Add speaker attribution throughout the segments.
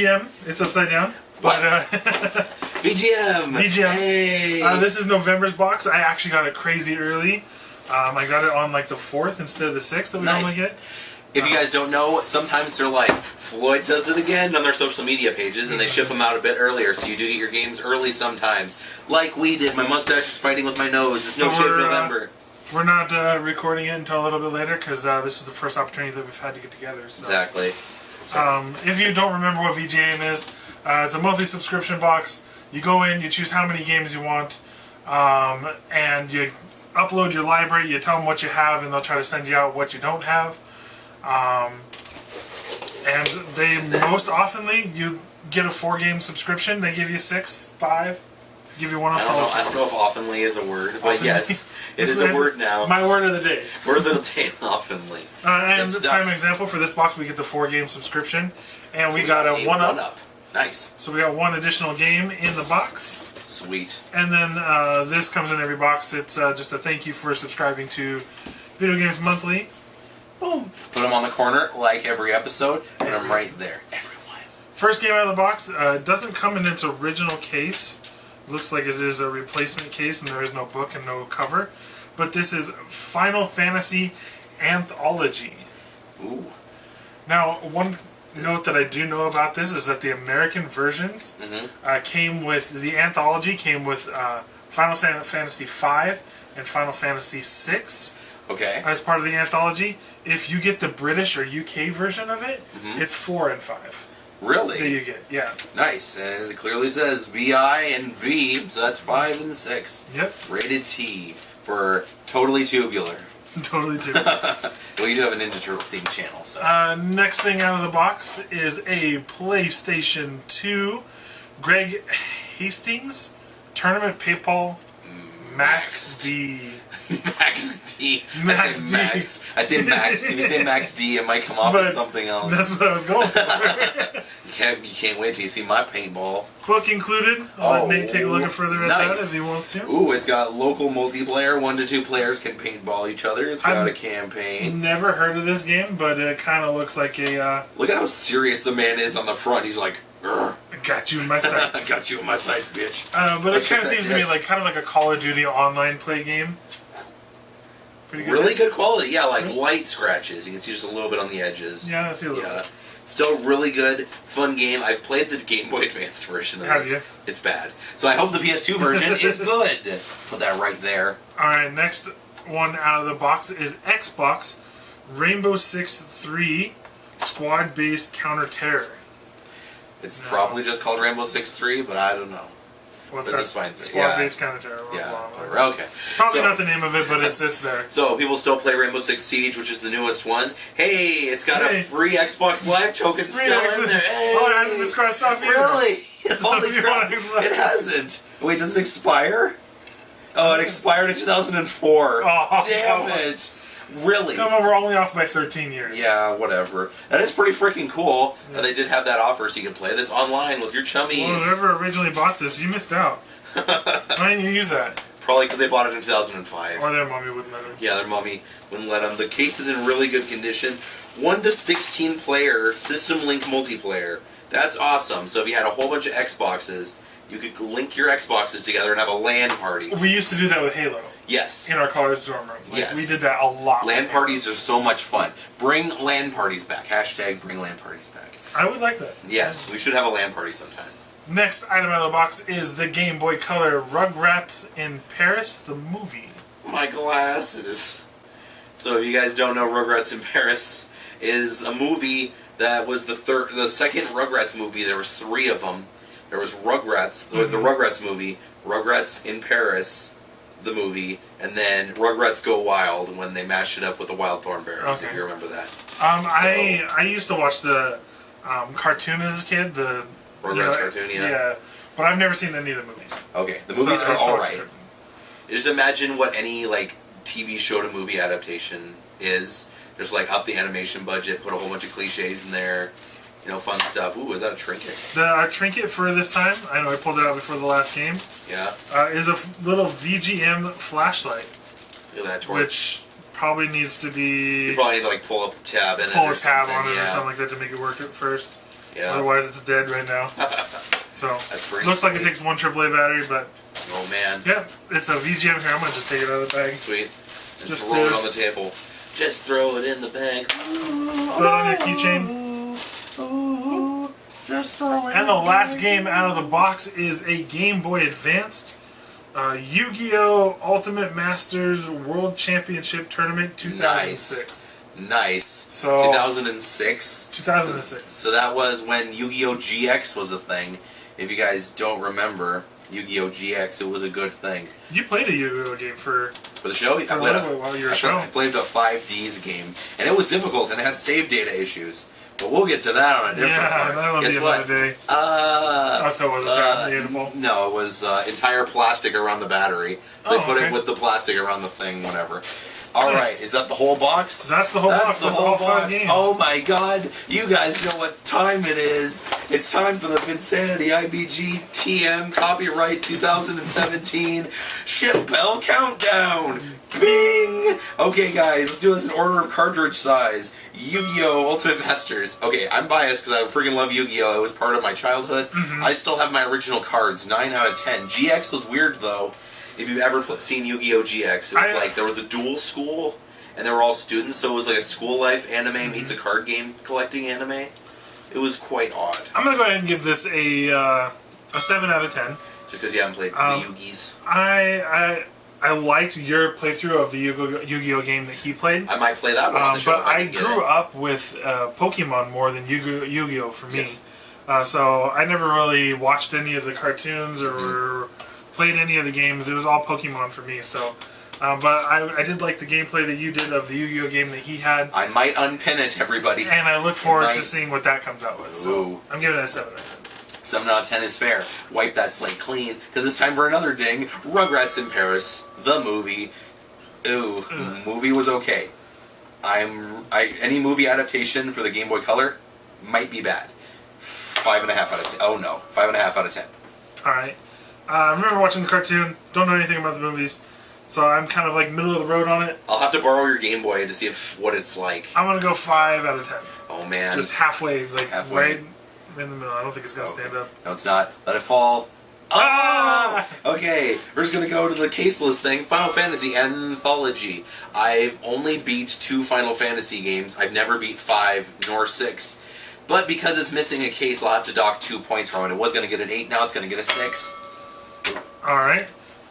Speaker 1: VGM. It's upside down.
Speaker 2: What?
Speaker 1: But,
Speaker 2: VGM!
Speaker 1: VGM.
Speaker 2: Hey!
Speaker 1: This is November's box. I actually got it crazy early. I got it on like the 4th instead of the 6th that we normally get.
Speaker 2: If you guys don't know, sometimes they're like, Floyd does it again on their social media pages, and they ship them out a bit earlier, so you do get your games early sometimes. Like we did. My mustache is fighting with my nose. It's no shave November.
Speaker 1: We're not recording it until a little bit later, because this is the first opportunity that we've had to get together. So.
Speaker 2: Exactly.
Speaker 1: If you don't remember what VGM is, it's a monthly subscription box. You go in, you choose how many games you want, and you upload your library, you tell them what you have, and they'll try to send you out what you don't have. And they most oftenly, you get a 4-game subscription. They give you 6, 5, give you one off.
Speaker 2: I don't know if oftenly is a word, but yes, it is a word now.
Speaker 1: My word of the day.
Speaker 2: Word of the day, oftenly.
Speaker 1: And the prime example for this box, we get the 4-game subscription, and so we got a 1-up.
Speaker 2: Nice.
Speaker 1: So we got 1 additional game in the box.
Speaker 2: Sweet.
Speaker 1: And then this comes in every box. It's just a thank you for subscribing to Video Games Monthly.
Speaker 2: Boom. Put them on the corner like every episode. Put them right there. Everyone.
Speaker 1: First game out of the box doesn't come in its original case. Looks like it is a replacement case, and there is no book and no cover. But this is Final Fantasy Anthology.
Speaker 2: Ooh.
Speaker 1: Now, one note that I do know about this is that the American versions came with, the anthology came with Final Fantasy V and Final Fantasy VI.
Speaker 2: Okay.
Speaker 1: As part of the anthology. If you get the British or UK version of it, it's 4 and 5.
Speaker 2: Really?
Speaker 1: That you get, yeah.
Speaker 2: Nice. And it clearly says VI and V, so that's 5 and 6.
Speaker 1: Yep.
Speaker 2: Rated T for totally tubular.
Speaker 1: Totally too.
Speaker 2: Well, you do have a Ninja Turtles themed channel, so.
Speaker 1: Next thing out of the box is a PlayStation 2 Greg Hastings Tournament Paintball Max D.
Speaker 2: Max D.
Speaker 1: Max D.
Speaker 2: I say Max. If you say Max D, it might come off as something else.
Speaker 1: That's what I was going for.
Speaker 2: You can't wait till you see my paintball.
Speaker 1: Book included. I'll let Nate take a look further at that as he wants to.
Speaker 2: Ooh, it's got local multiplayer. 1 to 2 players can paintball each other. It's got a campaign.
Speaker 1: Never heard of this game, but it kind of looks like a...
Speaker 2: Look at how serious the man is on the front. He's like, "Grr.
Speaker 1: I got you in my sights.
Speaker 2: I got you in my sights, bitch."
Speaker 1: But it kind of seems to me like kind of like a Call of Duty online play game.
Speaker 2: Pretty good. Really good quality. Yeah, like light scratches. You can see just a little bit on the edges.
Speaker 1: Yeah, I see a little bit.
Speaker 2: Still really good, fun game. I've played the Game Boy Advanced version of this.
Speaker 1: Have you?
Speaker 2: It's bad. So I hope the PS2 version is good. Put that right there.
Speaker 1: Alright, next one out of the box is Xbox Rainbow Six 3 Squad-Based Counter-Terror.
Speaker 2: It's probably just called Rainbow Six 3, but I don't know.
Speaker 1: What's
Speaker 2: this fine?
Speaker 1: Squad-Based Counter-Terror.
Speaker 2: Yeah. Okay.
Speaker 1: It's probably not the name of it, but it's there.
Speaker 2: So people still play Rainbow Six Siege, which is the newest one. Hey, it's got a free Xbox Live token still in there. Hey.
Speaker 1: Oh, it hasn't been scratched off either.
Speaker 2: Really? Holy crap! It hasn't. Wait, does it expire? Oh, it expired in 2004.
Speaker 1: Oh,
Speaker 2: damn it! Really?
Speaker 1: Come on, we're only off by 13 years.
Speaker 2: Yeah, whatever. That is pretty freaking cool. Yeah. And they did have that offer, so you can play this online with your chummies.
Speaker 1: Well, whoever originally bought this, you missed out. Why didn't you use that?
Speaker 2: Probably because they bought it in 2005.
Speaker 1: Or their mommy wouldn't let them.
Speaker 2: Yeah, their mommy wouldn't let them. The case is in really good condition. 1 to 16 player system link multiplayer. That's awesome. So if you had a whole bunch of Xboxes, you could link your Xboxes together and have a LAN party.
Speaker 1: We used to do that with Halo.
Speaker 2: Yes.
Speaker 1: In our college dorm room.
Speaker 2: Yes.
Speaker 1: We did that a lot.
Speaker 2: LAN parties are so much fun. Bring LAN parties back. Hashtag bring LAN parties back.
Speaker 1: I would like that.
Speaker 2: Yes, we should have a LAN party sometime.
Speaker 1: Next item out of the box is the Game Boy Color Rugrats in Paris, the movie.
Speaker 2: My glasses. So if you guys don't know, Rugrats in Paris is a movie that was the second Rugrats movie. There was 3 of them. There was Rugrats, the Rugrats movie, Rugrats in Paris, the movie, and then Rugrats Go Wild when they mashed it up with the Wild Thornberries, if you remember that.
Speaker 1: I used to watch the cartoon as a kid, the
Speaker 2: Rugrats cartoon,
Speaker 1: yeah, but I've never seen any of the movies.
Speaker 2: Okay, the movies are alright. Just imagine what any like TV show to movie adaptation is. Just like up the animation budget, put a whole bunch of cliches in there. You know, fun stuff. Ooh, is that a trinket?
Speaker 1: Our trinket for this time, I know I pulled it out before the last game.
Speaker 2: Yeah.
Speaker 1: Is a little VGM flashlight.
Speaker 2: Look at that torch.
Speaker 1: Which probably needs to be...
Speaker 2: You probably need to like pull up a tab in it.
Speaker 1: Pull a tab on it or something like that to make it work at first.
Speaker 2: Yeah.
Speaker 1: Otherwise, it's dead right now. So,
Speaker 2: That's pretty
Speaker 1: looks like it
Speaker 2: sweet.
Speaker 1: takes one AAA battery, but
Speaker 2: Oh man.
Speaker 1: yeah, it's a VGM here. I'm gonna just take it out of the bag.
Speaker 2: Sweet. And
Speaker 1: Just
Speaker 2: throw it on the table. Just throw it in the bag.
Speaker 1: Throw it on your keychain.
Speaker 2: Just throw it.
Speaker 1: And the last game out of the box is a Game Boy Advanced Yu-Gi-Oh! Ultimate Masters World Championship Tournament 2006.
Speaker 2: Nice.
Speaker 1: So
Speaker 2: 2006.
Speaker 1: 2006.
Speaker 2: So that was when Yu-Gi-Oh! GX was a thing. If you guys don't remember Yu-Gi-Oh! GX, it was a good thing.
Speaker 1: You played a Yu-Gi-Oh! game for
Speaker 2: the show,
Speaker 1: a little bit while you were
Speaker 2: I played a 5Ds game, and it was difficult, and it had save data issues. But we'll get to that on a different part.
Speaker 1: that would
Speaker 2: Guess
Speaker 1: be
Speaker 2: what?
Speaker 1: another day. So it wasn't readable.
Speaker 2: No, it was entire plastic around the battery. So they put
Speaker 1: okay.
Speaker 2: it with the plastic around the thing, whatever. All
Speaker 1: Nice.
Speaker 2: right, is that the whole box?
Speaker 1: That's the whole box.
Speaker 2: The
Speaker 1: That's
Speaker 2: whole
Speaker 1: all 5
Speaker 2: box.
Speaker 1: games.
Speaker 2: Oh my God! You guys know what time it is. It's time for the VinsanityIBG TM copyright 2017 Ship Bell Countdown. Bing! Okay, guys, let's do this in order of cartridge size. Yu-Gi-Oh! Ultimate Masters. Okay, I'm biased because I freaking love Yu-Gi-Oh! It was part of my childhood. I still have my original cards, 9 out of 10. GX was weird though. If you've ever seen Yu-Gi-Oh! GX, it was like there was a dual school, and they were all students, so it was like a school life anime meets a card game collecting anime. It was quite odd.
Speaker 1: I'm gonna go ahead and give this a 7 out of 10.
Speaker 2: Just because you haven't played the Yu-Gis.
Speaker 1: I liked your playthrough of the Yu-Gi-Oh! Game that he played.
Speaker 2: I might play that one on the show.
Speaker 1: But I grew up with Pokemon more than Yu-Gi-Oh! For me.
Speaker 2: Yes.
Speaker 1: So I never really watched any of the cartoons or played any of the games. It was all Pokemon for me. So, but I did like the gameplay that you did of the Yu-Gi-Oh! Game that he had.
Speaker 2: I might unpin it, everybody.
Speaker 1: And I look forward to seeing what that comes out with. So I'm giving it a 7 out of 10.
Speaker 2: 7 out of 10 is fair. Wipe that slate clean, because it's time for another ding. Rugrats in Paris, the movie. Ooh, movie was okay. Any movie adaptation for the Game Boy Color might be bad. 5.5 out of 10. Oh no, 5.5 out of 10.
Speaker 1: Alright. I remember watching the cartoon, don't know anything about the movies, so I'm kind of like middle of the road on it.
Speaker 2: I'll have to borrow your Game Boy to see what it's like.
Speaker 1: I'm gonna go 5 out of 10.
Speaker 2: Oh man.
Speaker 1: Just halfway, like
Speaker 2: Halfway.
Speaker 1: right in the middle. I don't think it's gonna stand up.
Speaker 2: No, it's not. Let it fall.
Speaker 1: Ah!
Speaker 2: Okay, we're just gonna go to the caseless thing. Final Fantasy Anthology. I've only beat 2 Final Fantasy games. I've never beat 5 nor 6. But because it's missing a case, I'll have to dock 2 points from it. It was gonna get an 8, now it's gonna get a 6.
Speaker 1: Alright.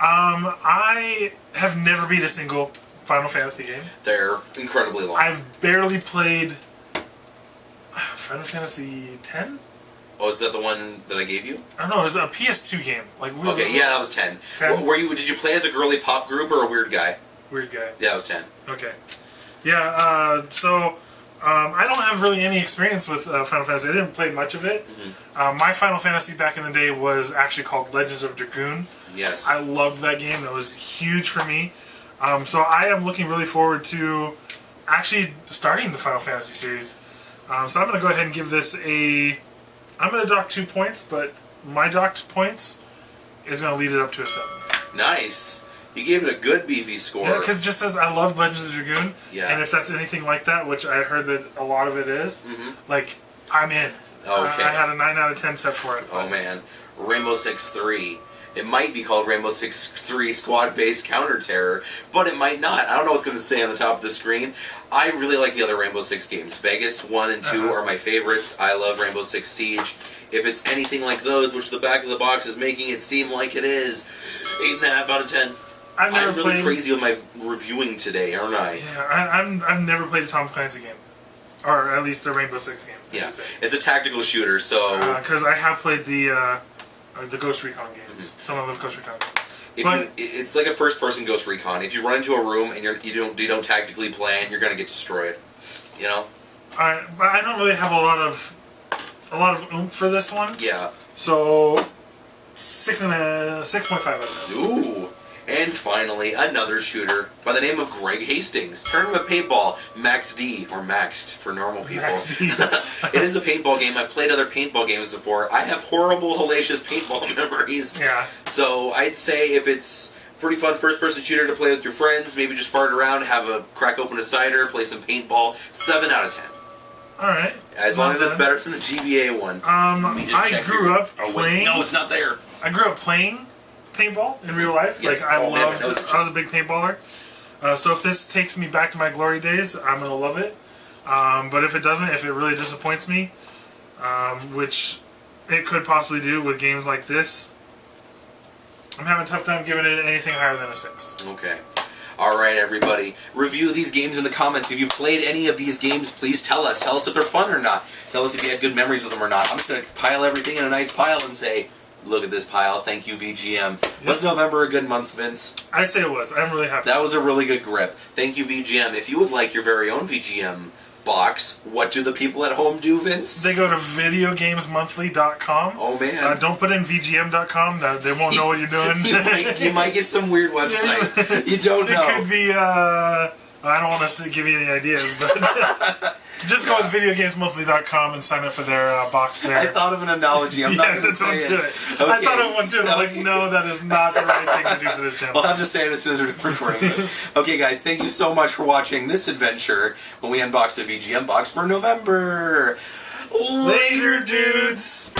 Speaker 1: I have never beat a single Final Fantasy game.
Speaker 2: They're incredibly long.
Speaker 1: I've barely played Final Fantasy X?
Speaker 2: Oh, is that the one that I gave you?
Speaker 1: I don't know, it was a PS2 game.
Speaker 2: Okay, yeah, that was 10.
Speaker 1: 10?
Speaker 2: Did you play as a girly pop group or a weird guy?
Speaker 1: Weird guy.
Speaker 2: Yeah, that was 10.
Speaker 1: Okay. Yeah, I don't have really any experience with Final Fantasy. I didn't play much of it. My Final Fantasy back in the day was actually called Legends of Dragoon.
Speaker 2: Yes.
Speaker 1: I loved that game. That was huge for me. So I am looking really forward to actually starting the Final Fantasy series. So I'm going to go ahead and give this I'm going to dock 2 points, but my docked points is going to lead it up to a 7.
Speaker 2: Nice. You gave it a good BV score.
Speaker 1: Yeah, because just as I love Legends of Dragoon,
Speaker 2: yeah.
Speaker 1: And if that's anything like that, which I heard that a lot of it is, like, I'm in.
Speaker 2: Okay.
Speaker 1: I had a 9 out of 10 set for it.
Speaker 2: Oh man. Rainbow Six 3. It might be called Rainbow Six 3 Squad-Based Counter-Terror, but it might not. I don't know what's going to say on the top of the screen. I really like the other Rainbow Six games. Vegas 1 and 2 are my favorites. I love Rainbow Six Siege. If it's anything like those, which the back of the box is making it seem like it is, 8.5 out of 10. I'm really crazy with my reviewing today, aren't I?
Speaker 1: Yeah, I've never played a Tom Clancy game. Or at least a Rainbow Six game.
Speaker 2: Yeah, it's a tactical shooter, so...
Speaker 1: Because I have played the Ghost Recon games. Some of the Ghost Recon games.
Speaker 2: It's like a first-person Ghost Recon. If you run into a room and you don't tactically plan, you're gonna get destroyed. You know.
Speaker 1: But I don't really have a lot of oomph for this one.
Speaker 2: Yeah.
Speaker 1: So 6.5 out of 10.
Speaker 2: Ooh. And finally, another shooter by the name of Greg Hastings. Tournament Paintball, Max D, or Maxed for normal people.
Speaker 1: Max D.
Speaker 2: It is a paintball game. I've played other paintball games before. I have horrible, hellacious paintball memories.
Speaker 1: Yeah.
Speaker 2: So I'd say if it's pretty fun first-person shooter to play with your friends, maybe just fart around, have a crack open a cider, play some paintball, 7 out of 10.
Speaker 1: All right.
Speaker 2: As long as it's better than the GBA one. Let me just
Speaker 1: I
Speaker 2: check
Speaker 1: grew
Speaker 2: your-
Speaker 1: up
Speaker 2: Oh, wait.
Speaker 1: playing.
Speaker 2: No, it's not there.
Speaker 1: I grew up playing paintball in real life.
Speaker 2: Yes.
Speaker 1: Like I
Speaker 2: Oh, man,
Speaker 1: loved.
Speaker 2: that was
Speaker 1: I was a big paintballer. So if this takes me back to my glory days, I'm gonna love it. But if it doesn't, if it really disappoints me, which it could possibly do with games like this, I'm having a tough time giving it anything higher than a 6.
Speaker 2: Okay. Alright, everybody. Review these games in the comments. If you played any of these games, please tell us. Tell us if they're fun or not. Tell us if you had good memories with them or not. I'm just going to pile everything in a nice pile and say, look at this pile. Thank you, VGM. Was November a good month, Vince?
Speaker 1: I'd say it was. I'm really happy.
Speaker 2: That was a really good grip. Thank you, VGM. If you would like your very own VGM box, what do the people at home do, Vince?
Speaker 1: They go to videogamesmonthly.com.
Speaker 2: Oh, man.
Speaker 1: Don't put in VGM.com. They won't know what you're doing.
Speaker 2: you might get some weird website. You don't know.
Speaker 1: It could be, I don't want to give you any ideas, but just go with videogamesmonthly.com and sign up for their box there.
Speaker 2: I thought of an analogy. I'm not going to say
Speaker 1: don't
Speaker 2: it.
Speaker 1: do it.
Speaker 2: Okay.
Speaker 1: I thought of one too. I'm like, no, that is not the right thing to do for this channel.
Speaker 2: We'll have to say it as soon as we're recording. Okay, guys, thank you so much for watching this adventure when we unboxed a VGM box for November. Later, dudes!